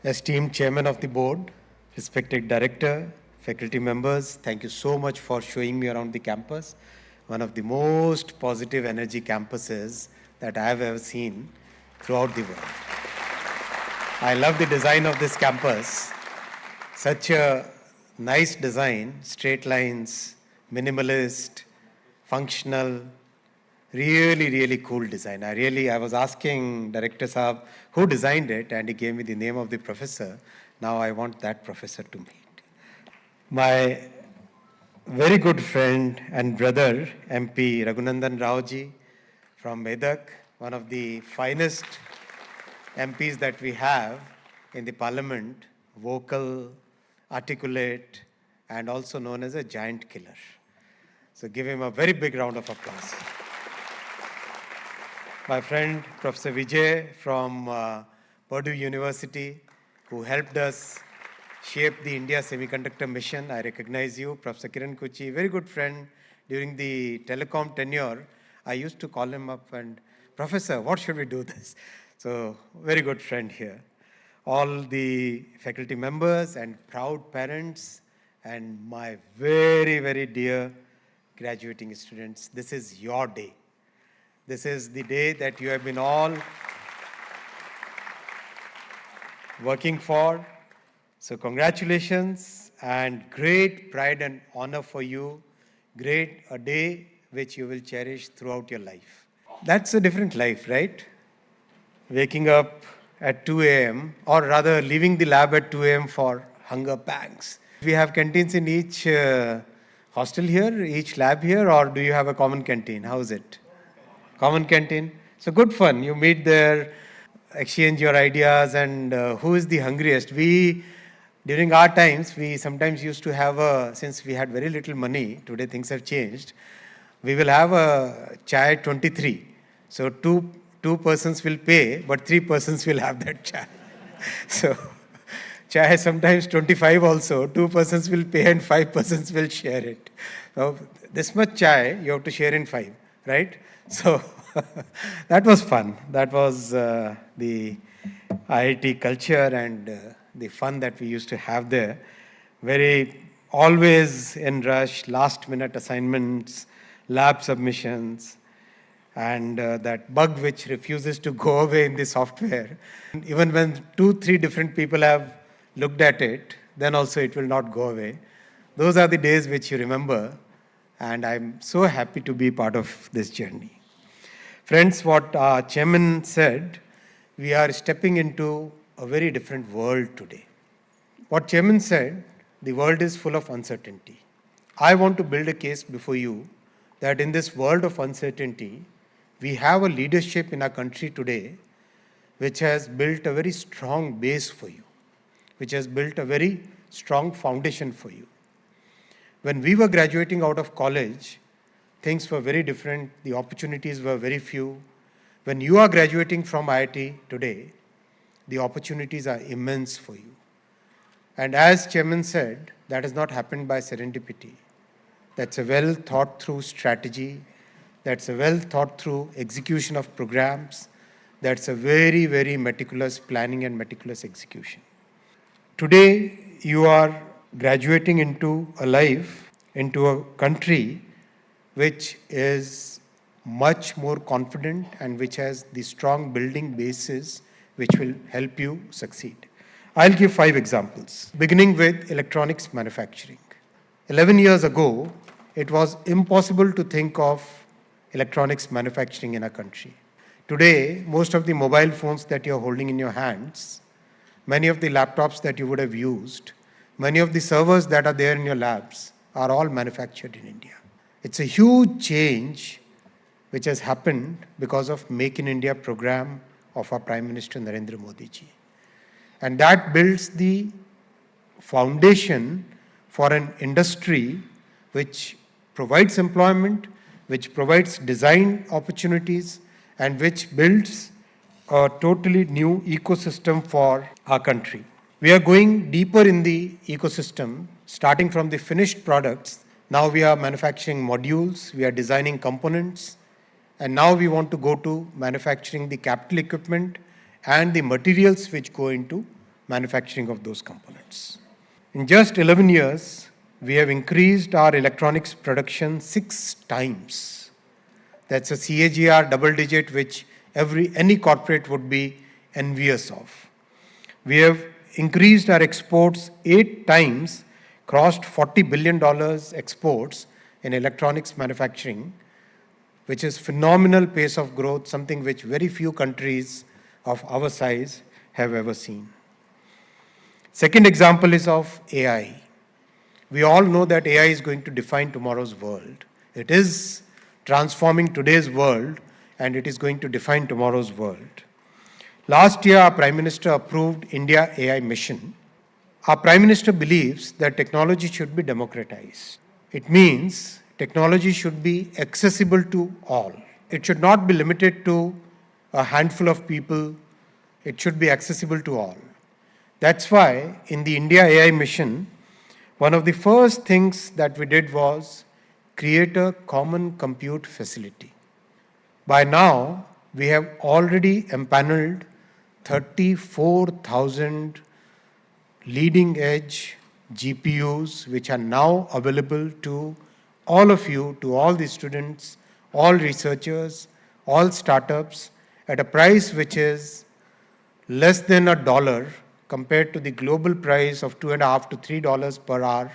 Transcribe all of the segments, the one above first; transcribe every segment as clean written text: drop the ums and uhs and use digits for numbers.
Esteemed Chairman of the Board, respected Director, faculty members, thank you so much for showing me around the campus. One of the most positive energy campuses that I have ever seen throughout the world. I love the design of this campus. Such a nice design, straight lines, minimalist, functional, really cool design. I was asking Director Saab who designed it, and he gave me the name of the professor. Now I want that professor to meet. My very good friend and brother, MP Raghunandan Raoji from Medak, one of the finest MPs that we have in the parliament, vocal, articulate, and also known as a giant killer. So give him a very big round of applause. My friend, Professor Vijay from Purdue University, who helped us shape the India Semiconductor mission. I recognize you. Professor Kiran Kuchi, very good friend. During the Telecom tenure, I used to call him up and, Professor, what should we do this? So, very good friend here. All the faculty members and proud parents and my very dear graduating students, this is your day. This is the day that you have been all working for. So congratulations and great pride and honor for you. A day which you will cherish throughout your life. That's a different life, right? Waking up at 2 a.m. or rather leaving the lab at 2 a.m. for hunger pangs. We have canteens in each hostel here, each lab here, or do you have a common canteen? How is it? Common canteen. So good fun. You meet there, exchange your ideas, and who is the hungriest? During our times, we sometimes used to have since we had very little money, today things have changed, we will have a chai 23. So two persons will pay, but 3 persons will have that chai. So chai sometimes 25 also, 2 persons will pay and 5 persons will share it. So this much chai you have to share in 5, right? So that was fun. That was the IIT culture and the fun that we used to have there. Always in rush, last minute assignments, lab submissions, and that bug which refuses to go away in the software. Even when 2-3 different people have looked at it, then also it will not go away. Those are the days which you remember, and I'm so happy to be part of this journey. Friends, what our chairman said, we are stepping into a very different world today. What chairman said, the world is full of uncertainty. I want to build a case before you that in this world of uncertainty, we have a leadership in our country today which has built a very strong base for you, which has built a very strong foundation for you. When we were graduating out of college, things were very different. The opportunities were very few. When you are graduating from IIT today, the opportunities are immense for you. And as chairman said, that has not happened by serendipity. That's a well thought through strategy. That's a well thought through execution of programs. That's a very meticulous planning and meticulous execution. Today, you are graduating into a life, into a country which is much more confident and which has the strong building basis which will help you succeed. I'll give 5 examples, beginning with electronics manufacturing. 11 years ago, it was impossible to think of electronics manufacturing in our country. Today, most of the mobile phones that you're holding in your hands, many of the laptops that you would have used, many of the servers that are there in your labs are all manufactured in India. It's a huge change which has happened because of Make in India program of our Prime Minister Narendra Modi ji. And that builds the foundation for an industry which provides employment, which provides design opportunities, and which builds a totally new ecosystem for our country. We are going deeper in the ecosystem, starting from the finished products. Now we are manufacturing modules, we are designing components, and now we want to go to manufacturing the capital equipment and the materials which go into manufacturing of those components. In just 11 years, we have increased our electronics production 6 times. That's a CAGR double digit, which any corporate would be envious of. We have increased our exports 8 times, crossed $40 billion exports in electronics manufacturing, which is phenomenal pace of growth, something which very few countries of our size have ever seen. Second example is of AI. We all know that AI is going to define tomorrow's world. It is transforming today's world, and it is going to define tomorrow's world. Last year, our Prime Minister approved India AI mission. Our Prime Minister believes that technology should be democratized. It means technology should be accessible to all. It should not be limited to a handful of people. It should be accessible to all. That's why in the India AI mission, one of the first things that we did was create a common compute facility. By now, we have already empaneled 34,000 leading edge GPUs, which are now available to all of you, to all the students, all researchers, all startups, at a price which is less than $1 compared to the global price of $2.5 to $3 per hour.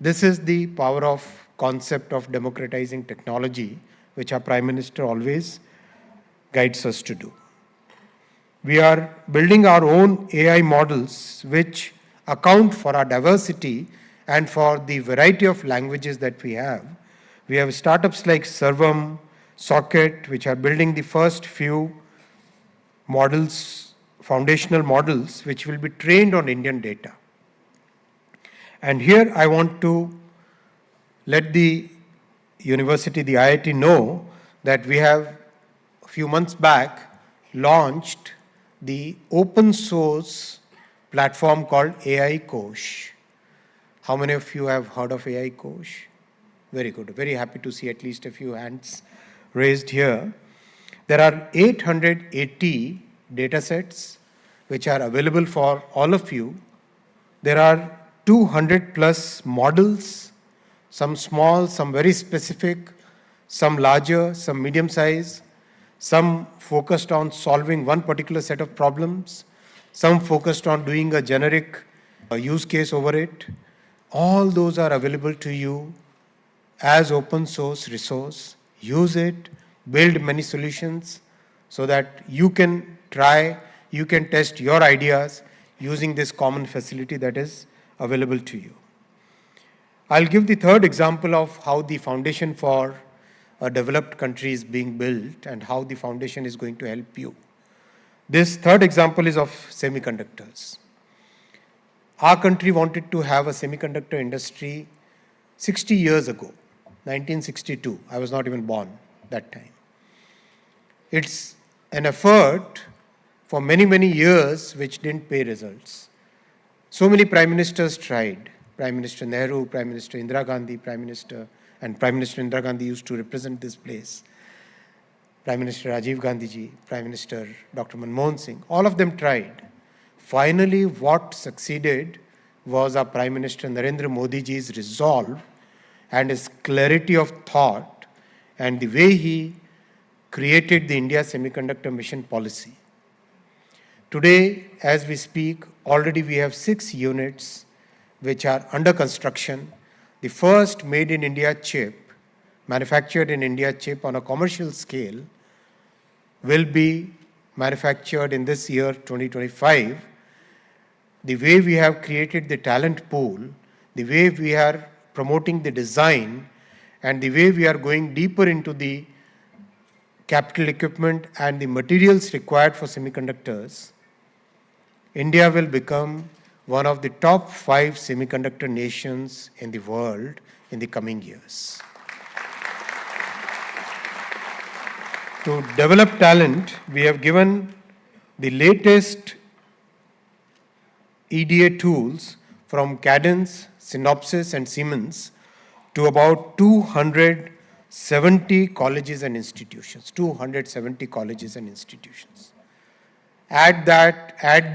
This is the power of concept of democratizing technology, which our Prime Minister always guides us to do. We are building our own AI models which account for our diversity and for the variety of languages that we have. We have startups like Servam, Socket, which are building the first few models, foundational models, which will be trained on Indian data. And here I want to let the university, the IIT, know that we have, a few months back, launched the open source platform called AI Kosh. How many of you have heard of AI Kosh? Very good. Very happy to see at least a few hands raised here. There are 880 datasets which are available for all of you. There are 200 plus models, some small, some very specific, some larger, some medium size, some focused on solving one particular set of problems, some focused on doing a generic use case over it. All those are available to you as open source resource. Use it, build many solutions so that you can try, you can test your ideas using this common facility that is available to you. I'll give the third example of how the foundation for a developed country is being built and how the foundation is going to help you. This third example is of semiconductors. Our country wanted to have a semiconductor industry 60 years ago, 1962. I was not even born that time. It's an effort for many, many years which didn't pay results. So many prime ministers tried. Prime Minister Nehru, Prime Minister Indira Gandhi, Prime Minister Indira Gandhi used to represent this place. Prime Minister Rajiv Gandhi ji, Prime Minister Dr. Manmohan Singh, all of them tried. Finally, what succeeded was our Prime Minister Narendra Modi ji's resolve and his clarity of thought and the way he created the India Semiconductor Mission policy. Today, as we speak, already we have 6 units which are under construction. The first made in India chip, manufactured in India chip on a commercial scale, will be manufactured in this year 2025. The way we have created the talent pool, the way we are promoting the design, and the way we are going deeper into the capital equipment and the materials required for semiconductors, India will become one of the top 5 semiconductor nations in the world in the coming years. To develop talent, we have given the latest EDA tools from Cadence, Synopsys, and Siemens to about 270 colleges and institutions. 270 colleges and institutions. Add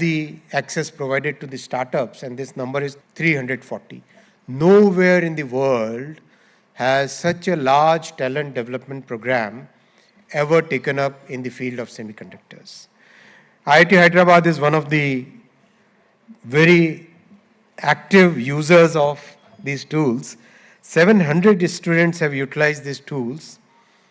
the access provided to the startups, and this number is 340. Nowhere in the world has such a large talent development program ever taken up in the field of semiconductors. IIT Hyderabad is one of the very active users of these tools. 700 students have utilized these tools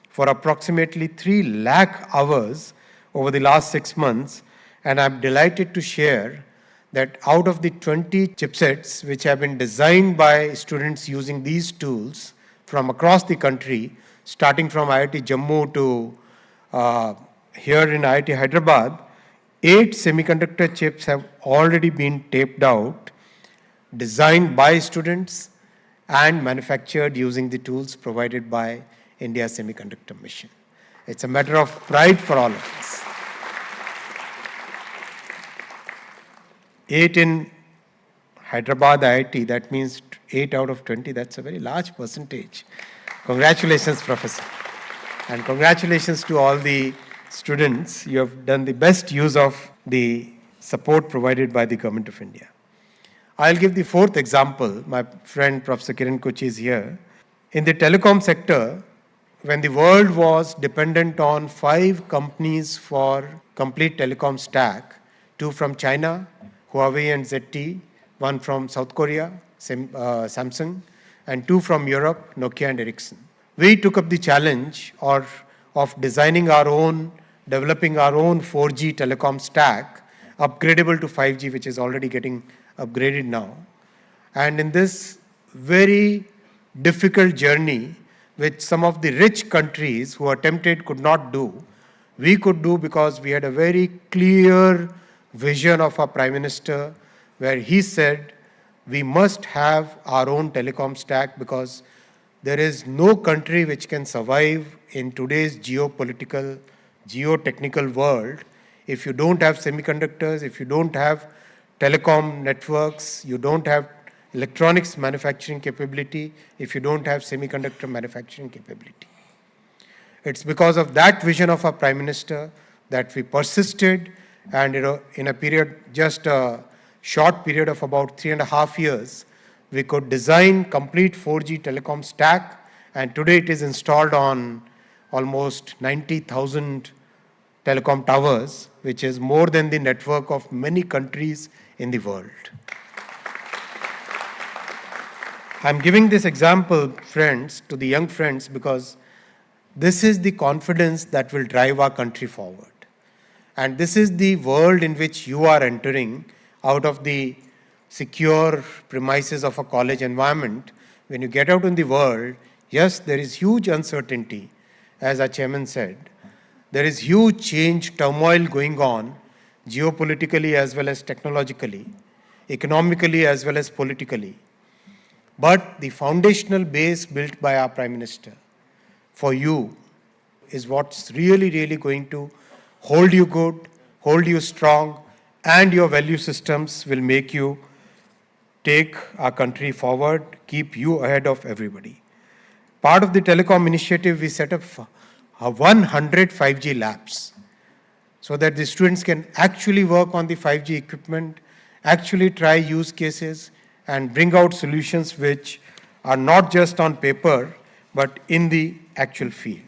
for approximately 3 lakh hours over the last 6 months, and I'm delighted to share that out of the 20 chipsets which have been designed by students using these tools from across the country, starting from IIT Jammu to here in IIT Hyderabad, 8 semiconductor chips have already been taped out, designed by students and manufactured using the tools provided by India Semiconductor Mission. It's a matter of pride for all of us. 8 in Hyderabad IIT, that means 8 out of 20, that's a very large percentage. Congratulations, Professor. And congratulations to all the students. You have done the best use of the support provided by the Government of India. I'll give the fourth example. My friend Professor Kiran Kochi is here. In the telecom sector, when the world was dependent on 5 companies for complete telecom stack, 2 from China, Huawei and ZTE, 1 from South Korea, Samsung, and 2 from Europe, Nokia and Ericsson. We took up the challenge of designing our own, developing our own 4G telecom stack, upgradable to 5G, which is already getting upgraded now. And in this very difficult journey, which some of the rich countries who attempted could not do, we could do because we had a very clear vision of our Prime Minister, where he said we must have our own telecom stack because there is no country which can survive in today's geopolitical, geotechnical world if you don't have semiconductors, if you don't have telecom networks, you don't have electronics manufacturing capability, if you don't have semiconductor manufacturing capability. It's because of that vision of our Prime Minister that we persisted, and in a period, just a short period of about 3.5 years, we could design complete 4G telecom stack, and today it is installed on almost 90,000 telecom towers, which is more than the network of many countries in the world. I'm giving this example, friends, to the young friends, because this is the confidence that will drive our country forward. And this is the world in which you are entering out of the secure premises of a college environment. When you get out in the world, yes, there is huge uncertainty, as our chairman said. There is huge change, turmoil going on, geopolitically as well as technologically, economically as well as politically. But the foundational base built by our Prime Minister for you is what's really, really going to hold you good, hold you strong, and your value systems will make you take our country forward, keep you ahead of everybody. Part of the telecom initiative, we set up 100 5G labs so that the students can actually work on the 5G equipment, actually try use cases, and bring out solutions which are not just on paper, but in the actual field.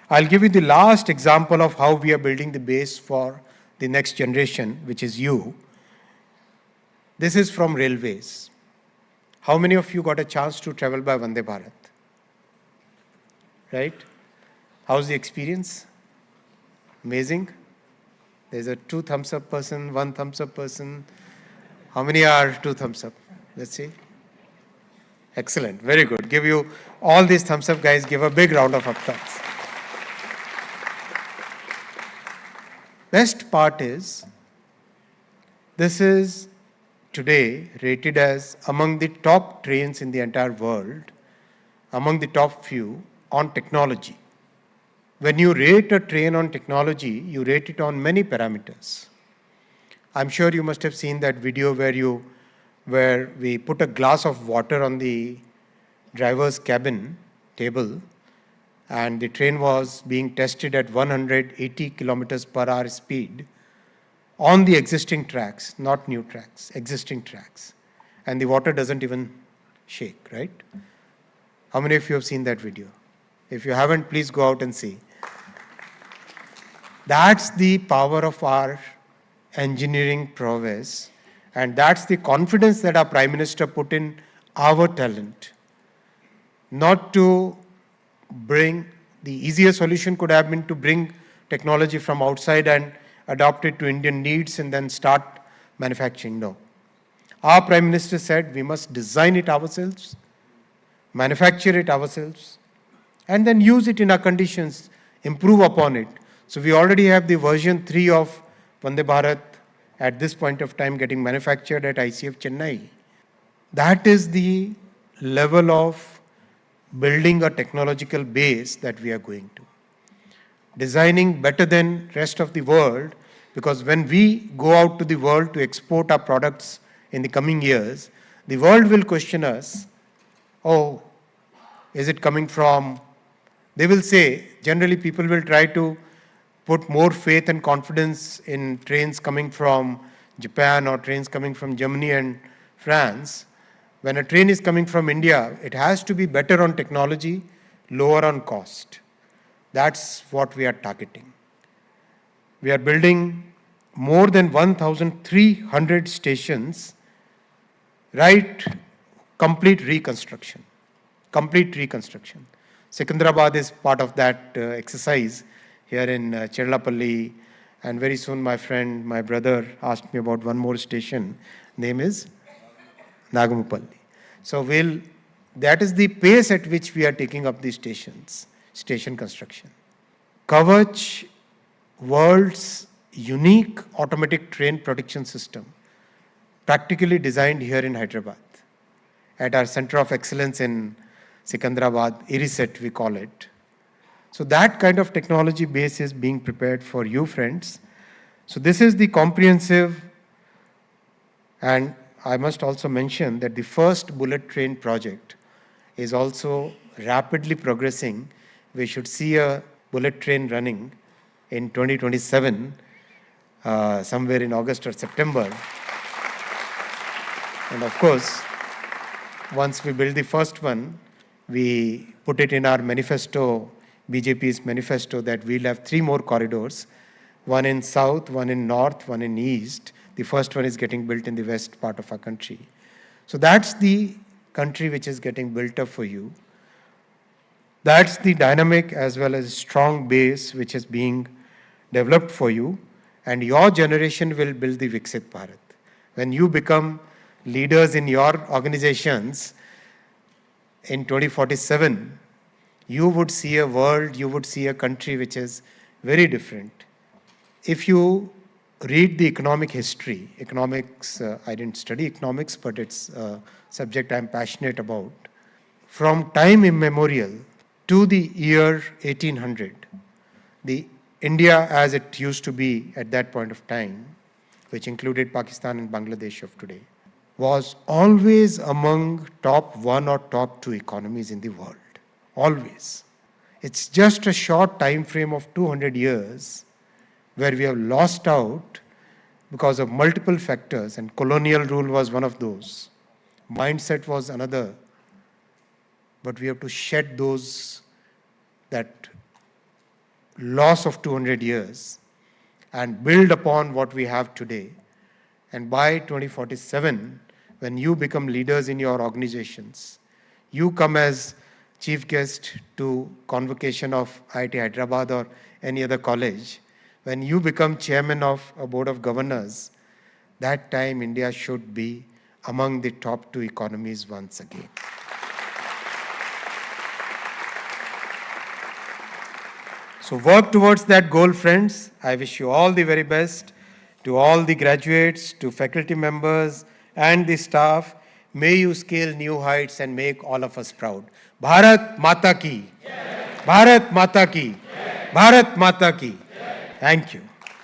I'll give you the last example of how we are building the base for the next generation, which is you. This is from railways. How many of you got a chance to travel by Vande Bharat? Right? How's the experience? Amazing? There's a 2 thumbs up person, 1 thumbs up person. How many are 2 thumbs up? Let's see. Excellent. Very good. Give you all these thumbs up, guys. Give a big round of applause. Best part is, this is today rated as among the top trains in the entire world, among the top few on technology. When you rate a train on technology, you rate it on many parameters. I'm sure you must have seen that video where we put a glass of water on the driver's cabin table, and the train was being tested at 180 kilometers per hour speed on the existing tracks, not new tracks, existing tracks. And the water doesn't even shake, right? How many of you have seen that video? If you haven't, please go out and see. That's the power of our engineering prowess, and that's the confidence that our Prime Minister put in our talent. Not to bring, the easier solution could have been to bring technology from outside and adopt it to Indian needs and then start manufacturing. No. Our Prime Minister said we must design it ourselves, manufacture it ourselves, and then use it in our conditions, improve upon it. So we already have the version 3 of Vande Bharat at this point of time getting manufactured at ICF Chennai. That is the level of building a technological base that we are going to. Designing better than rest of the world, because when we go out to the world to export our products in the coming years, the world will question us, oh, is it coming from, they will say, generally people will try to put more faith and confidence in trains coming from Japan or trains coming from Germany and France. When a train is coming from India, it has to be better on technology, lower on cost. That's what we are targeting. We are building more than 1,300 stations, right? Complete reconstruction. Complete reconstruction. Secunderabad is part of that exercise here in Cherlapalli, and very soon my friend, my brother asked me about one more station. Name is Nagamupalli. So that is the pace at which we are taking up these stations, station construction. Kavach, world's unique automatic train protection system, practically designed here in Hyderabad, at our Center of Excellence in Secunderabad, IRISET we call it. So that kind of technology base is being prepared for you, friends. So this is the comprehensive, and I must also mention that the first bullet train project is also rapidly progressing. We should see a bullet train running in 2027, somewhere in August or September. And of course, once we build the first one, we put it in our manifesto, BJP's manifesto, that we'll have 3 more corridors, one in south, one in north, one in east. The first one is getting built in the west part of our country. So that's the country which is getting built up for you. That's the dynamic as well as strong base which is being developed for you, and your generation will build the Viksit Bharat. When you become leaders in your organizations in 2047, you would see a world, you would see a country which is very different. If you read the economic history, economics, I didn't study economics, but it's a subject I'm passionate about. From time immemorial to the year 1800, the India as it used to be at that point of time, which included Pakistan and Bangladesh of today, was always among top 1 or top 2 economies in the world. Always. It's just a short time frame of 200 years where we have lost out because of multiple factors, and colonial rule was one of those. Mindset was another. But we have to shed that loss of 200 years and build upon what we have today. And by 2047, when you become leaders in your organizations, you come as chief guest to convocation of IIT Hyderabad or any other college, when you become chairman of a board of governors, that time India should be among the top 2 economies once again. So work towards that goal, friends. I wish you all the very best. To all the graduates, to faculty members and the staff, may you scale new heights and make all of us proud. Bharat Mata Ki. Bharat Mata Ki. Bharat Mata Ki. Thank you.